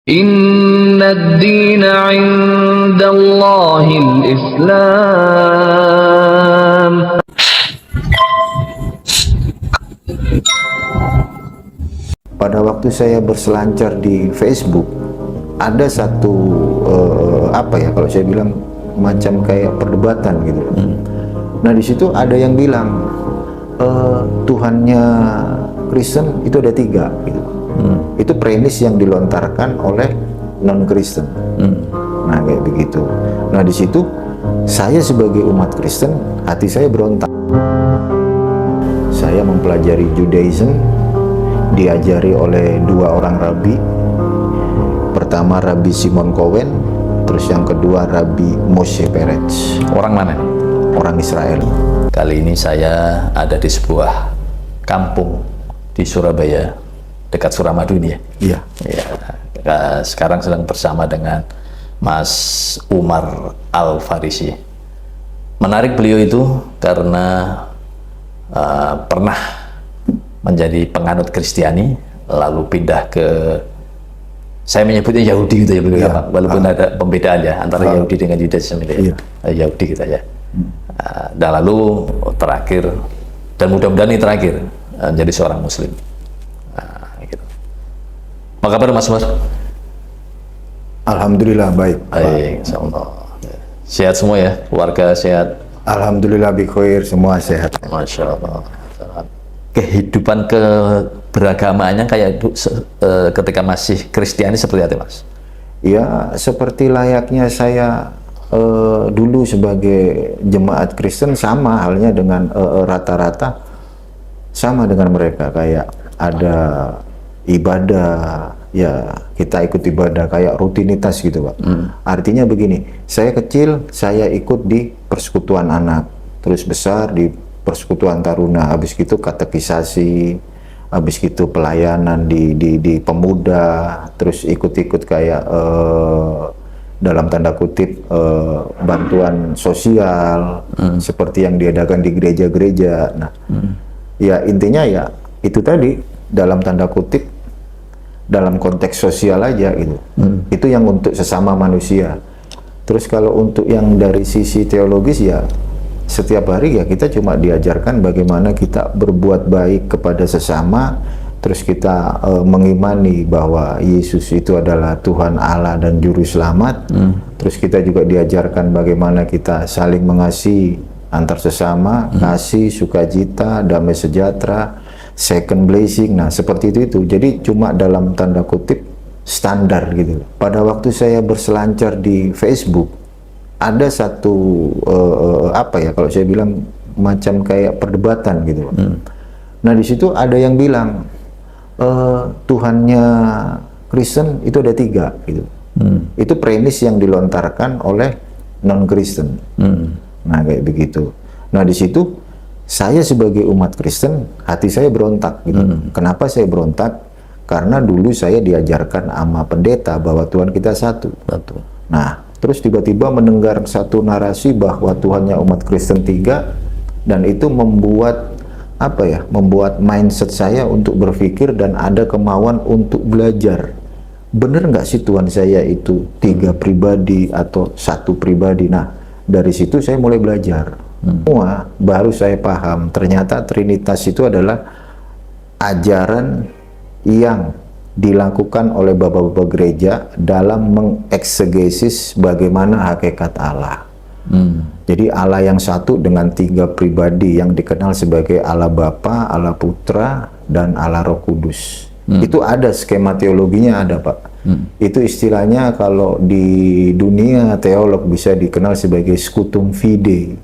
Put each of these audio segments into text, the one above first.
Inna ad-dina 'indallahil Islam. Pada waktu saya berselancar di Facebook, ada satu kalau saya bilang macam kayak perdebatan gitu. Nah di situ ada yang bilang Tuhannya Kristen itu ada 3 gitu. Itu premis yang dilontarkan oleh non Kristen. Nah kayak begitu. Nah di situ saya sebagai umat Kristen, hati saya berontak. Saya mempelajari Judaism, diajari oleh 2 orang rabi. Pertama Rabbi Simon Cohen, terus yang kedua Rabbi Moshe Peretz. Orang mana? Orang Israel. Kali ini saya ada di sebuah kampung di Surabaya, dekat Suramadu ini ya? Iya. Ya, sekarang sedang bersama dengan Mas Umar Al-Farisi. Menarik beliau itu karena pernah menjadi penganut Kristiani, lalu pindah ke, saya menyebutnya Yahudi gitu ya beliau, ya, Pak. Walaupun ada pembedaan ya antara Yahudi dengan Judaism itu ya. Yahudi kita ya. Dan lalu terakhir, dan mudah-mudahan ini terakhir, jadi seorang Muslim. Gitu. Apa kabar Mas? Alhamdulillah baik. Baik, insyaallah. Sehat semua ya, keluarga sehat. Alhamdulillah bikhoir, semua sehat. Masya Allah. Kehidupan keberagamaannya kayak ketika masih Kristiani seperti apa, Mas? Ya seperti layaknya saya dulu sebagai jemaat Kristen, sama halnya dengan rata-rata sama dengan mereka, kayak ada ibadah, ya kita ikut ibadah kayak rutinitas gitu Pak. Artinya begini, saya kecil saya ikut di persekutuan anak, terus besar di persekutuan taruna, habis gitu katekisasi, habis gitu pelayanan di pemuda, terus ikut-ikut kayak dalam tanda kutip bantuan sosial seperti yang diadakan di gereja-gereja. Nah, ya intinya ya itu tadi, dalam tanda kutip dalam konteks sosial aja gitu. Itu yang untuk sesama manusia. Terus kalau untuk yang dari sisi teologis, ya setiap hari ya kita cuma diajarkan bagaimana kita berbuat baik kepada sesama. Terus kita mengimani bahwa Yesus itu adalah Tuhan Allah dan Juru Selamat. Terus kita juga diajarkan bagaimana kita saling mengasihi antar sesama, kasih, sukacita, damai sejahtera, second blessing. Nah seperti itu. Jadi cuma dalam tanda kutip standar gitu. Pada waktu saya berselancar di Facebook, ada satu kalau saya bilang macam kayak perdebatan gitu. Nah di situ ada yang bilang Tuhannya Kristen itu ada 3 gitu. Itu premis yang dilontarkan oleh non Kristen. Nah kayak begitu. Nah di situ saya sebagai umat Kristen, hati saya berontak gitu. Kenapa saya berontak? Karena dulu saya diajarkan sama pendeta bahwa Tuhan kita satu. Nah terus tiba-tiba mendengar satu narasi bahwa Tuhannya umat Kristen 3, dan itu membuat membuat mindset saya untuk berpikir dan ada kemauan untuk belajar. Bener nggak sih Tuhan saya itu 3 pribadi atau 1 pribadi? Nah dari situ saya mulai belajar. Semua baru saya paham ternyata Trinitas itu adalah ajaran yang dilakukan oleh bapak-bapak gereja dalam mengeksegesis bagaimana hakikat Allah. Jadi Allah yang satu dengan 3 pribadi yang dikenal sebagai Allah Bapa, Allah Putra, dan Allah Roh Kudus. Itu ada skema teologinya, ada Pak. Itu istilahnya kalau di dunia teolog bisa dikenal sebagai scutum fide,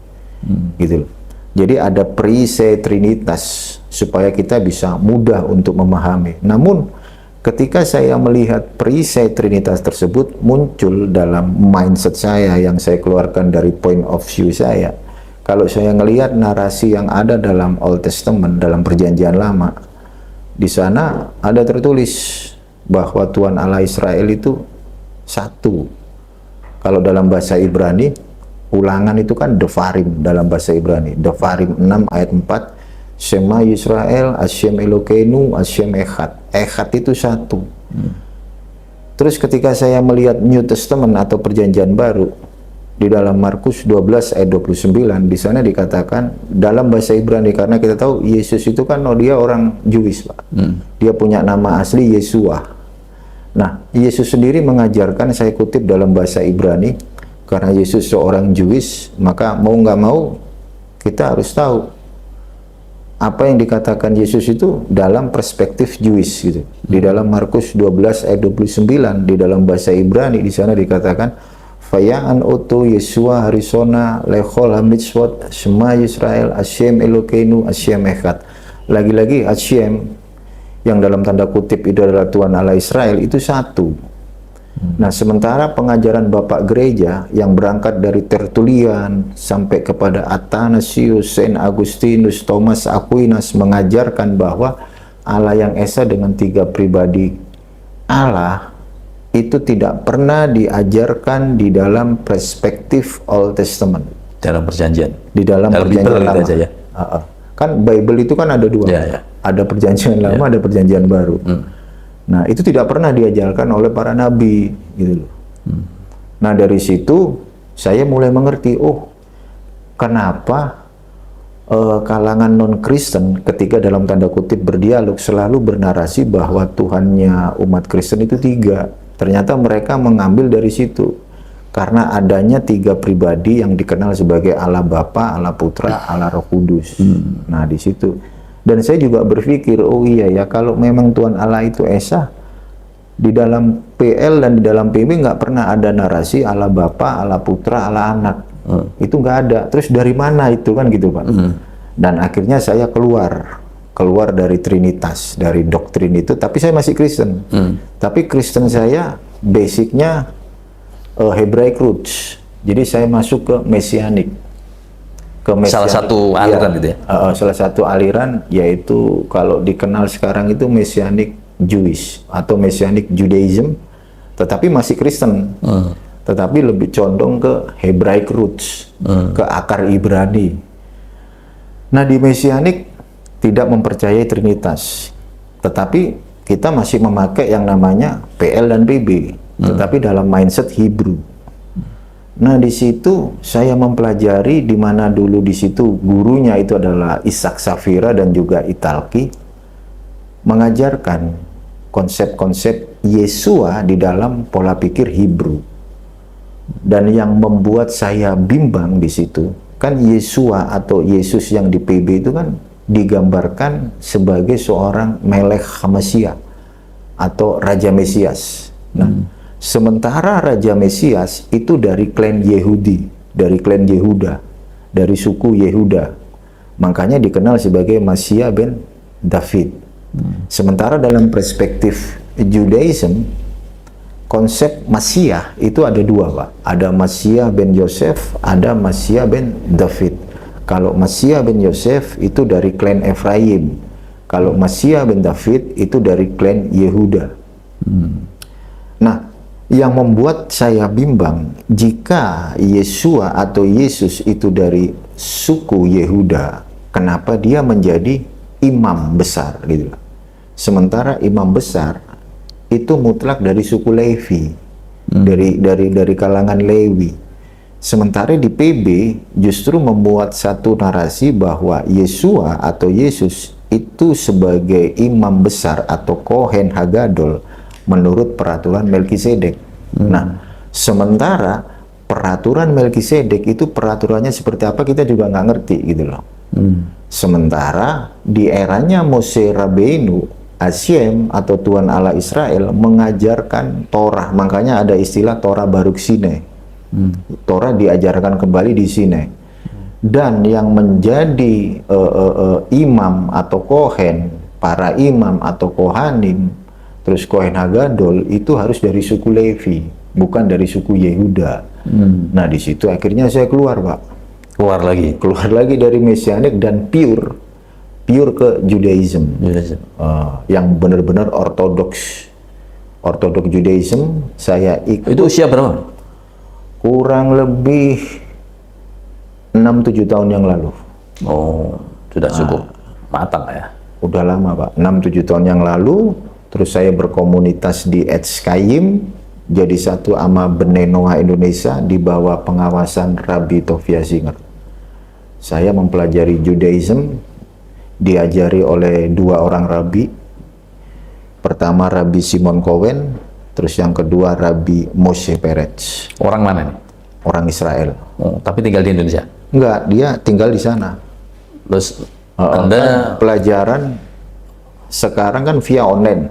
gitu loh. Jadi ada perisai Trinitas supaya kita bisa mudah untuk memahami. Namun ketika saya melihat perisai Trinitas tersebut muncul dalam mindset saya yang saya keluarkan dari point of view saya, kalau saya ngelihat narasi yang ada dalam Old Testament, dalam Perjanjian Lama, di sana ada tertulis bahwa Tuhan Allah Israel itu satu. Kalau dalam bahasa Ibrani, Ulangan itu kan Devarim dalam bahasa Ibrani. Devarim 6 ayat 4, Shema Yisrael, Hashem Elokeinu, Hashem Echad. Echad itu satu. Terus ketika saya melihat New Testament atau Perjanjian Baru di dalam Markus 12 ayat 29, di sana dikatakan dalam bahasa Ibrani, karena kita tahu Yesus itu kan dia orang Jewish, Pak. Dia punya nama asli Yesua. Nah, Yesus sendiri mengajarkan, saya kutip dalam bahasa Ibrani, karena Yesus seorang Jewish, maka mau nggak mau kita harus tahu apa yang dikatakan Yesus itu dalam perspektif Jewish gitu. Di dalam Markus 12 ayat 29 di dalam bahasa Ibrani, di sana dikatakan Faya'an oto Yesua harisona lechol hamitzvot Shema Yisrael Hashem Elokeinu Hashem Echad. Lagi-lagi Hashem yang dalam tanda kutip itu adalah Tuhan Allah Israel itu satu. Nah, sementara pengajaran Bapak Gereja yang berangkat dari Tertullian sampai kepada Athanasius, Saint Augustinus, Thomas Aquinas mengajarkan bahwa Allah yang Esa dengan 3 pribadi Allah itu tidak pernah diajarkan di dalam perspektif Old Testament. Dalam perjanjian. Di dalam perjanjian lama. Aja, ya? Kan Bible itu kan ada 2. Ya. Ada perjanjian lama, ada perjanjian baru. Nah, itu tidak pernah diajarkan oleh para nabi, gitu loh. Nah, dari situ saya mulai mengerti, oh, kenapa kalangan non-Kristen ketika dalam tanda kutip berdialog selalu bernarasi bahwa Tuhannya umat Kristen itu 3. Ternyata mereka mengambil dari situ. Karena adanya 3 pribadi yang dikenal sebagai Allah Bapa, Allah Putra, Allah Roh Kudus. Nah, di situ. Dan saya juga berpikir, oh iya ya, kalau memang Tuhan Allah itu Esa, di dalam PL dan di dalam PB nggak pernah ada narasi Allah Bapa, Allah Putra, Allah Anak. Itu nggak ada. Terus dari mana itu kan gitu, Pak? Dan akhirnya saya keluar dari Trinitas, dari doktrin itu, tapi saya masih Kristen. Tapi Kristen saya basicnya Hebraic roots. Jadi saya masuk ke Mesianik. Salah satu aliran gitu ya? Salah satu aliran, yaitu kalau dikenal sekarang itu Messianic Jewish atau Messianic Judaism, tetapi masih Kristen, tetapi lebih condong ke Hebraic roots, ke akar Ibrani. Nah, di Messianic tidak mempercayai Trinitas, tetapi kita masih memakai yang namanya PL dan PB, tetapi dalam mindset Hebrew. Nah, di situ saya mempelajari, di mana dulu di situ gurunya itu adalah Ishak Safira dan juga Italki, mengajarkan konsep-konsep Yesua di dalam pola pikir Hebrew. Dan yang membuat saya bimbang di situ, kan Yesua atau Yesus yang di PB itu kan digambarkan sebagai seorang Melech HaMashiach atau Raja Mesias. Nah, sementara Raja Mesias itu dari klan Yehudi, dari klan Yehuda, dari suku Yehuda. Makanya dikenal sebagai Masia ben David. Sementara dalam perspektif Judaism, konsep Masiah itu ada 2, Pak. Ada Masiah ben Yosef, ada Masiah ben David. Kalau Masiah ben Yosef itu dari klan Efraim. Kalau Masiah ben David itu dari klan Yehuda. Nah, yang membuat saya bimbang, jika Yesua atau Yesus itu dari suku Yehuda, kenapa dia menjadi imam besar gitu. Sementara imam besar itu mutlak dari suku Levi, dari kalangan Lewi. Sementara di PB justru membuat satu narasi bahwa Yesua atau Yesus itu sebagai imam besar atau Kohen Hagadol menurut peraturan Melkisedek. Nah, sementara peraturan Melkisedek itu peraturannya seperti apa kita juga nggak ngerti gitu loh. Sementara di eranya Mose Rabbeinu, Hashem atau Tuhan Allah Israel mengajarkan Torah, makanya ada istilah Torah Baruk Sinai. Torah diajarkan kembali di Sinai. Dan yang menjadi imam atau kohen, para imam atau kohanim, terus Kohen Hagadol itu harus dari suku Levi, bukan dari suku Yehuda. Nah, di situ akhirnya saya keluar, Pak. Keluar lagi dari Mesianik dan pure ke Judaism. Yang benar-benar ortodoks Judaism. Saya ikut. Itu usia berapa? Kurang lebih 6-7 tahun yang lalu. Oh, sudah cukup matang ya. Udah lama, Pak. 6-7 tahun yang lalu. terus saya berkomunitas di Etskayim, jadi satu sama Bene Noah Indonesia di bawah pengawasan Rabbi Tovia Singer. Saya mempelajari Judaism, diajari oleh dua orang Rabbi. Pertama Rabbi Simon Cohen, terus yang kedua Rabbi Moshe Peretz. Orang mana nih? Orang Israel. Oh, tapi tinggal di Indonesia? Enggak, dia tinggal di sana. Terus Kan pelajaran sekarang kan via online.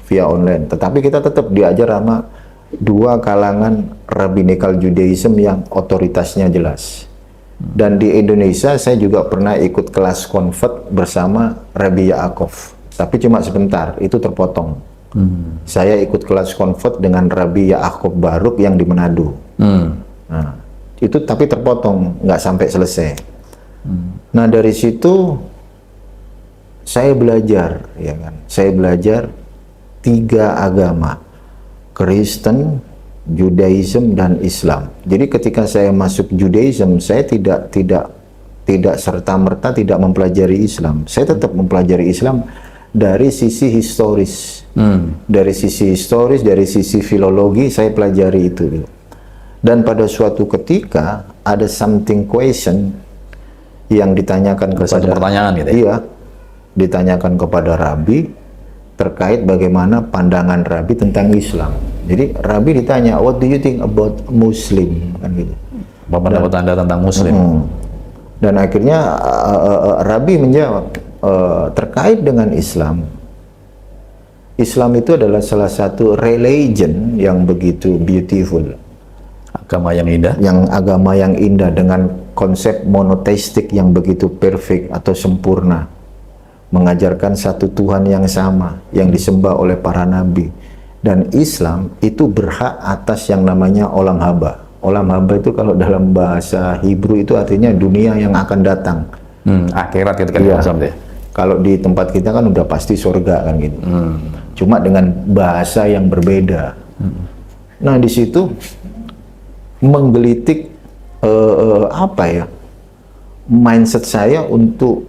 Via online. Tetapi kita tetap diajar sama dua kalangan Rabbinical Judaism yang otoritasnya jelas. Dan di Indonesia saya juga pernah ikut kelas convert bersama Rabbi Yaakov. Tapi cuma sebentar, itu terpotong. Saya ikut kelas convert dengan Rabbi Yaakov Baruk yang di Manado. Nah, itu tapi terpotong, nggak sampai selesai. Nah dari situ saya belajar, ya kan? Saya belajar 3 agama, Kristen, Judaism dan Islam. Jadi ketika saya masuk Judaism, saya tidak serta-merta tidak mempelajari Islam. Saya tetap mempelajari Islam dari sisi historis, dari sisi historis, dari sisi filologi saya pelajari itu. Dan pada suatu ketika ada something question yang ditanyakan kepada pertanyaan gitu ya? Iya, ditanyakan kepada Rabbi terkait bagaimana pandangan Rabbi tentang Islam. Jadi Rabbi ditanya, what do you think about Muslim, kan gitu. Apa pendapat Anda tentang Muslim? Dan akhirnya Rabbi menjawab terkait dengan Islam. Islam itu adalah salah satu religion yang begitu beautiful. Agama yang indah. Yang agama yang indah dengan konsep monoteistik yang begitu perfect atau sempurna, mengajarkan satu Tuhan yang sama yang disembah oleh para nabi. Dan Islam itu berhak atas yang namanya olam haba. Olam haba itu kalau dalam bahasa Hebrew itu artinya dunia yang akan datang. Akhirat gitu kan? Iya. Ya. Kalau di tempat kita kan udah pasti surga kan gitu. Cuma dengan bahasa yang berbeda. Nah di situ menggelitik mindset saya untuk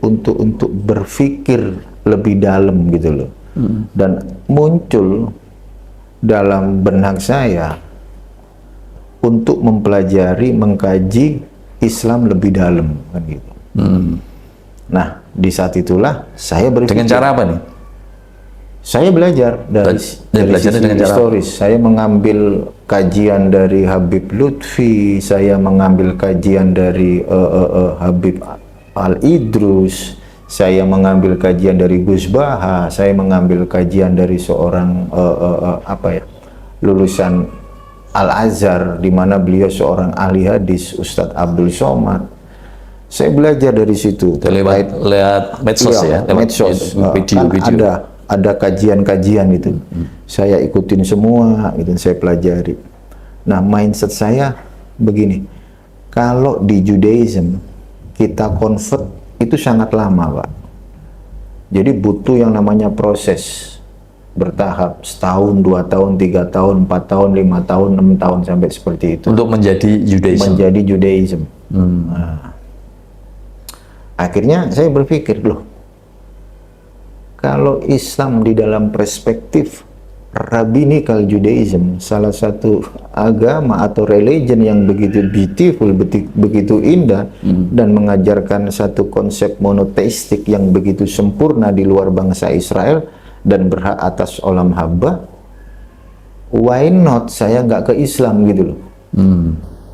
berpikir lebih dalam gitu loh. Dan muncul dalam benak saya untuk mempelajari, mengkaji Islam lebih dalam kan gitu. Nah di saat itulah saya berpikir. Dengan cara apa nih? Saya belajar dari sisi dengan historis. Saya mengambil kajian dari Habib Lutfi, saya mengambil kajian dari Habib Al-Idrus, saya mengambil kajian dari Gus Baha, saya mengambil kajian dari seorang lulusan Al-Azhar, di mana beliau seorang ahli hadis, Ustadz Abdul Somad. Saya belajar dari situ. Lihat medsos ya? Medsos. Video. Kan ada kajian-kajian itu. Saya ikutin semua, itu saya pelajari. Nah, mindset saya begini. Kalau di Judaism kita convert itu sangat lama, Pak. Jadi butuh yang namanya proses bertahap, setahun, 2 tahun, 3 tahun, 4 tahun, 5 tahun, 6 tahun sampai seperti itu. Untuk menjadi Judaism. Nah, akhirnya saya berpikir, loh, kalau Islam di dalam perspektif Rabbinical Judaism, salah satu agama atau religion yang begitu beautiful, begitu indah, dan mengajarkan satu konsep monoteistik yang begitu sempurna di luar bangsa Israel dan berhak atas olam haba, why not saya nggak ke Islam gitu loh.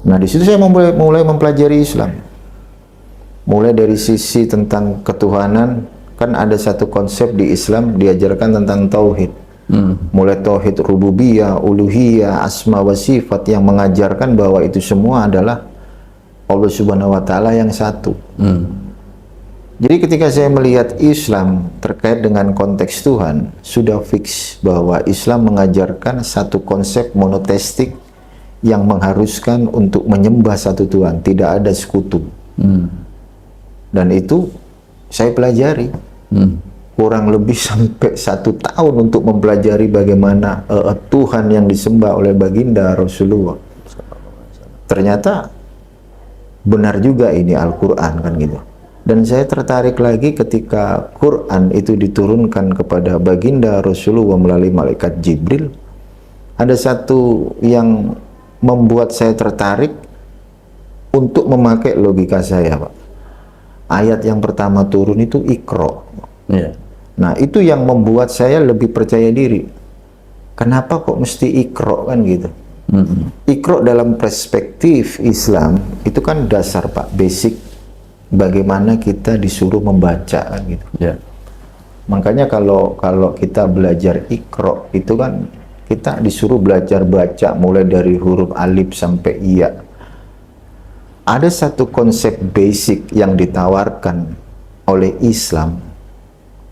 Nah di situ saya mulai mempelajari Islam, mulai dari sisi tentang ketuhanan. Kan ada satu konsep di Islam diajarkan tentang tauhid. Mulai tauhid rububiyah, uluhiyah, asma wa sifat yang mengajarkan bahwa itu semua adalah Allah Subhanahu wa taala yang satu. Jadi ketika saya melihat Islam terkait dengan konteks Tuhan, sudah fix bahwa Islam mengajarkan satu konsep monoteistik yang mengharuskan untuk menyembah satu Tuhan, tidak ada sekutu. Dan itu saya pelajari. Kurang lebih sampai 1 tahun untuk mempelajari bagaimana Tuhan yang disembah oleh baginda Rasulullah. Ternyata benar juga ini Al-Quran kan gitu. Dan saya tertarik lagi ketika Quran itu diturunkan kepada baginda Rasulullah melalui malaikat Jibril. Ada satu yang membuat saya tertarik untuk memakai logika saya, Pak. Ayat yang pertama turun itu Iqra. Iya. Nah, itu yang membuat saya lebih percaya diri. Kenapa kok mesti Iqra kan gitu? Iqra dalam perspektif Islam itu kan dasar, Pak, basic bagaimana kita disuruh membaca kan gitu. Ya. Makanya kalau kita belajar Iqra itu kan kita disuruh belajar baca mulai dari huruf alif sampai iya. Ada satu konsep basic yang ditawarkan oleh Islam.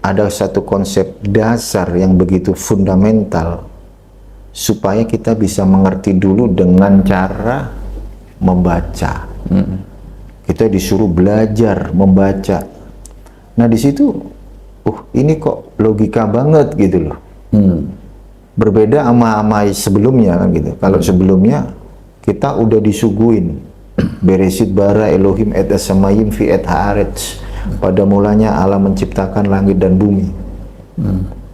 Ada satu konsep dasar yang begitu fundamental supaya kita bisa mengerti dulu dengan cara membaca. Kita disuruh belajar membaca. Nah, di situ ini kok logika banget gitu loh. Berbeda sama sebelumnya kan gitu. Kalau sebelumnya kita udah disuguhin Beresit bara Elohim et as-samayim fi et haaretz. Pada mulanya Allah menciptakan langit dan bumi.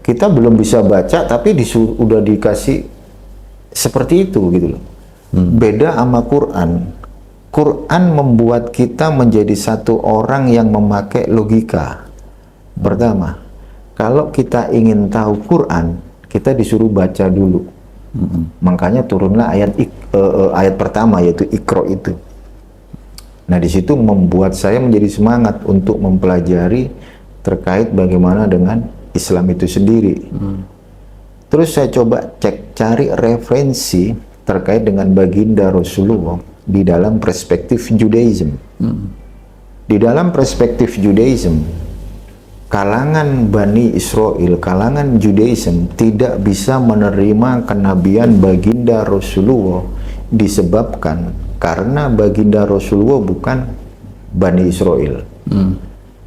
Kita belum bisa baca tapi udah dikasih seperti itu gitu loh. Beda sama Quran. Quran membuat kita menjadi satu orang yang memakai logika. Pertama, kalau kita ingin tahu Quran, kita disuruh baca dulu. Makanya turunlah ayat pertama yaitu Iqra itu. Nah, di situ membuat saya menjadi semangat untuk mempelajari terkait bagaimana dengan Islam itu sendiri. Terus saya coba cari referensi terkait dengan baginda Rasulullah di dalam perspektif Judaism. Di dalam perspektif Judaism, kalangan Bani Israel, kalangan Judaism tidak bisa menerima kenabian baginda Rasulullah disebabkan karena baginda Rasulullah bukan Bani Israel.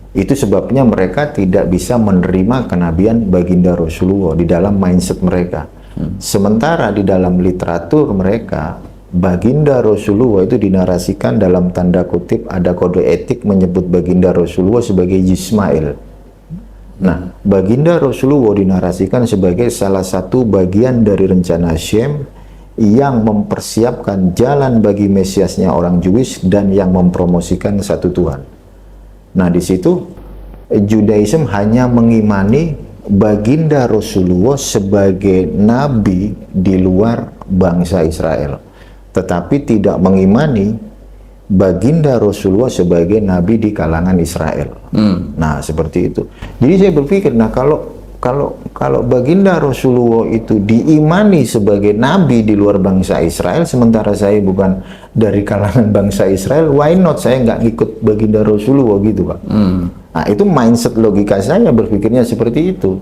Itu sebabnya mereka tidak bisa menerima kenabian baginda Rasulullah di dalam mindset mereka. Sementara di dalam literatur mereka, baginda Rasulullah itu dinarasikan dalam tanda kutip ada kode etik menyebut baginda Rasulullah sebagai Yismail. Nah, baginda Rasulullah dinarasikan sebagai salah satu bagian dari rencana Shem yang mempersiapkan jalan bagi Mesiasnya orang Jewish dan yang mempromosikan satu Tuhan. Nah, di situ Judaism hanya mengimani baginda Rasulullah sebagai nabi di luar bangsa Israel, tetapi tidak mengimani baginda Rasulullah sebagai nabi di kalangan Israel. Nah, seperti itu. Jadi saya berpikir, nah kalau baginda Rasulullah itu diimani sebagai nabi di luar bangsa Israel, sementara saya bukan dari kalangan bangsa Israel, why not saya nggak ngikut baginda Rasulullah gitu, Pak? Nah, itu mindset logika saya berpikirnya seperti itu.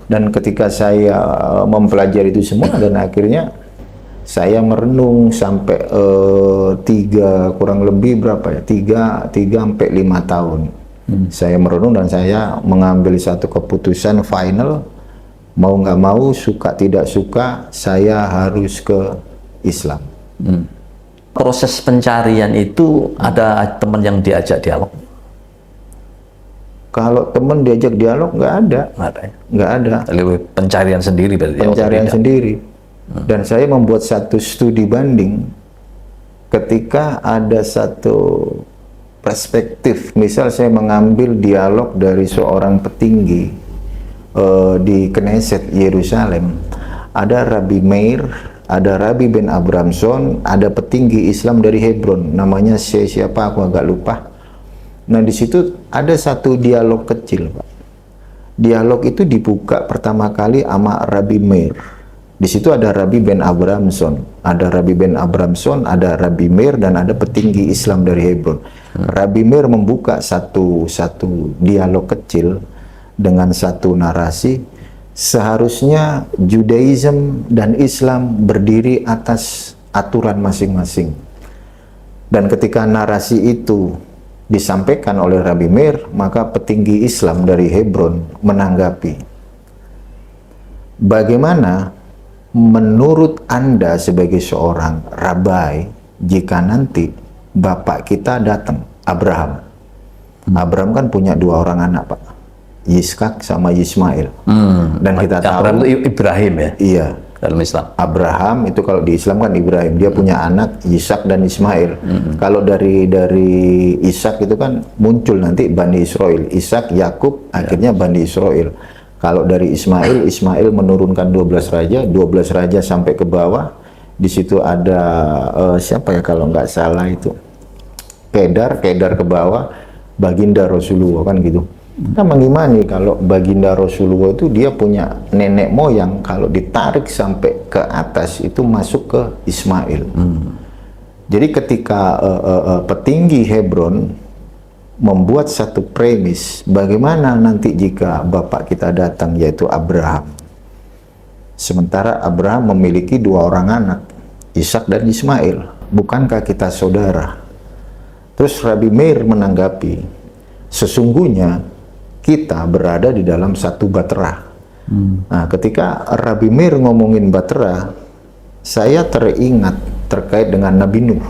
Dan ketika saya mempelajari itu semua dan akhirnya saya merenung sampai kurang lebih berapa ya? 3 sampai 5 tahun. Saya merenung dan saya mengambil satu keputusan final, mau nggak mau, suka tidak suka, saya harus ke Islam. Proses pencarian itu ada teman yang diajak dialog? Kalau teman diajak dialog nggak ada. Nggak ada. Pencarian sendiri berarti? Pencarian sendiri. Dan saya membuat satu studi banding ketika ada satu perspektif, misal saya mengambil dialog dari seorang petinggi di Knesset Yerusalem, ada Rabbi Meir, ada Rabbi Ben Abramson, ada petinggi Islam dari Hebron, namanya siapa aku agak lupa. Nah, di situ ada satu dialog kecil, Pak. Dialog itu dibuka pertama kali sama Rabbi Meir. Di situ ada Rabbi Ben Abramson, ada Rabbi Ben Abramson, ada Rabbi Meir, dan ada petinggi Islam dari Hebron. Rabbi Meir membuka satu dialog kecil dengan satu narasi. Seharusnya Judaism dan Islam berdiri atas aturan masing-masing. Dan ketika narasi itu disampaikan oleh Rabbi Meir, maka petinggi Islam dari Hebron menanggapi, bagaimana menurut Anda sebagai seorang rabai jika nanti bapak kita datang, Abraham, Abraham kan punya 2 orang anak, Pak. Yiskak sama Ismail. Dan kita tahu Abraham itu Ibrahim ya iya, dalam Islam. Abraham itu kalau di Islam kan Ibrahim, dia punya anak Ishak dan Ismail. Kalau dari Ishak itu kan muncul nanti Bani Israel, Ishak, Yakub, akhirnya Bani Israel. Kalau dari Ismail, Ismail menurunkan 12 raja, 12 raja sampai ke bawah. Di situ ada siapa ya kalau nggak salah itu Kedar ke bawah, baginda Rasulullah kan gitu. Kita mengimani kalau baginda Rasulullah itu dia punya nenek moyang, kalau ditarik sampai ke atas itu masuk ke Ismail. Jadi ketika petinggi Hebron membuat satu premis, bagaimana nanti jika bapak kita datang yaitu Abraham. Sementara Abraham memiliki 2 orang anak, Ishak dan Ismail. Bukankah kita saudara? Terus Rabbi Meir menanggapi, sesungguhnya kita berada di dalam satu bahtera. Nah, ketika Rabbi Meir ngomongin bahtera, saya teringat terkait dengan Nabi Nuh.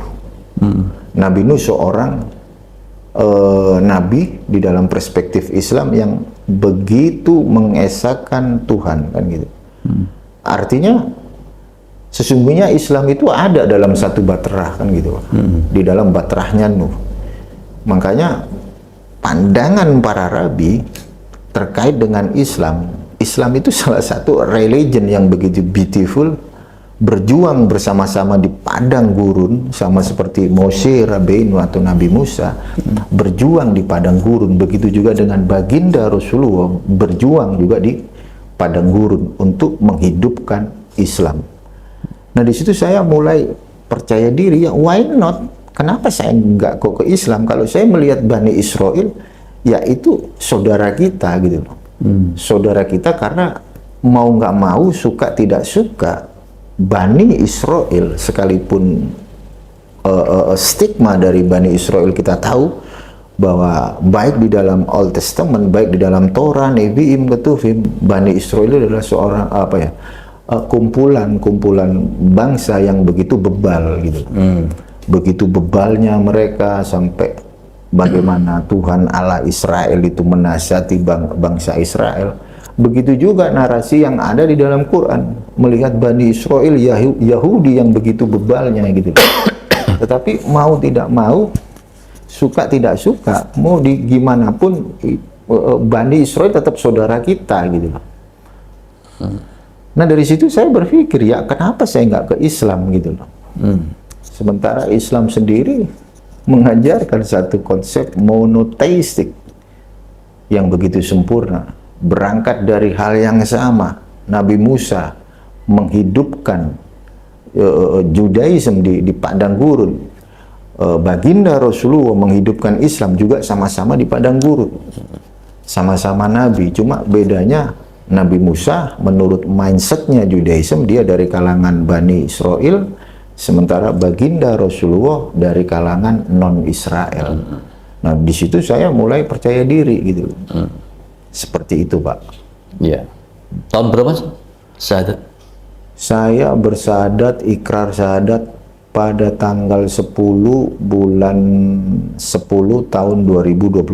Nabi Nuh seorang nabi di dalam perspektif Islam yang begitu mengesahkan Tuhan kan gitu. Artinya sesungguhnya Islam itu ada dalam satu bahtera kan gitu, di dalam bahteranya Nuh. Makanya pandangan para rabi terkait dengan Islam itu salah satu religion yang begitu beautiful, berjuang bersama-sama di padang gurun, sama seperti Moshe Rabbeinu atau Nabi Musa berjuang di padang gurun. Begitu juga dengan baginda Rasulullah berjuang juga di padang gurun untuk menghidupkan Islam. Nah, di situ saya mulai percaya diri, ya why not? Kenapa saya nggak kok ke Islam? Kalau saya melihat Bani Israel, ya itu saudara kita gitu loh. Saudara kita karena mau nggak mau, suka tidak suka, Bani Israel sekalipun stigma dari Bani Israel kita tahu bahwa baik di dalam Old Testament, baik di dalam Torah, Nevi'im, Ketuvim, Bani Israel adalah seorang kumpulan bangsa yang begitu bebal gitu. Begitu bebalnya mereka sampai bagaimana Tuhan Allah Israel itu menasihati bangsa Israel. Begitu juga narasi yang ada di dalam Quran, melihat Bani Israel Yahudi yang begitu bebalnya gitu. Tetapi mau tidak mau, suka tidak suka, mau di gimana pun Bani Israel tetap saudara kita gitu. Nah, dari situ saya berpikir, ya kenapa saya nggak ke Islam gitu loh. Sementara Islam sendiri mengajarkan satu konsep monoteistik yang begitu sempurna, berangkat dari hal yang sama. Nabi Musa menghidupkan Judaism di padang gurun, baginda Rasulullah menghidupkan Islam juga sama-sama di padang gurun, sama-sama Nabi. Cuma bedanya Nabi Musa menurut mindsetnya Judaism dia dari kalangan Bani Israel, sementara baginda Rasulullah dari kalangan non-Israel. Nah, di situ saya mulai percaya diri gitu. Seperti itu, Pak. Iya. Tahun berapa syahadat? Saya bersahadat, ikrar syahadat pada tanggal 10 bulan 10 tahun 2022.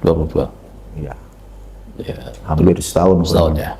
22. Iya. Ya. Hampir setahun. Setahun ya.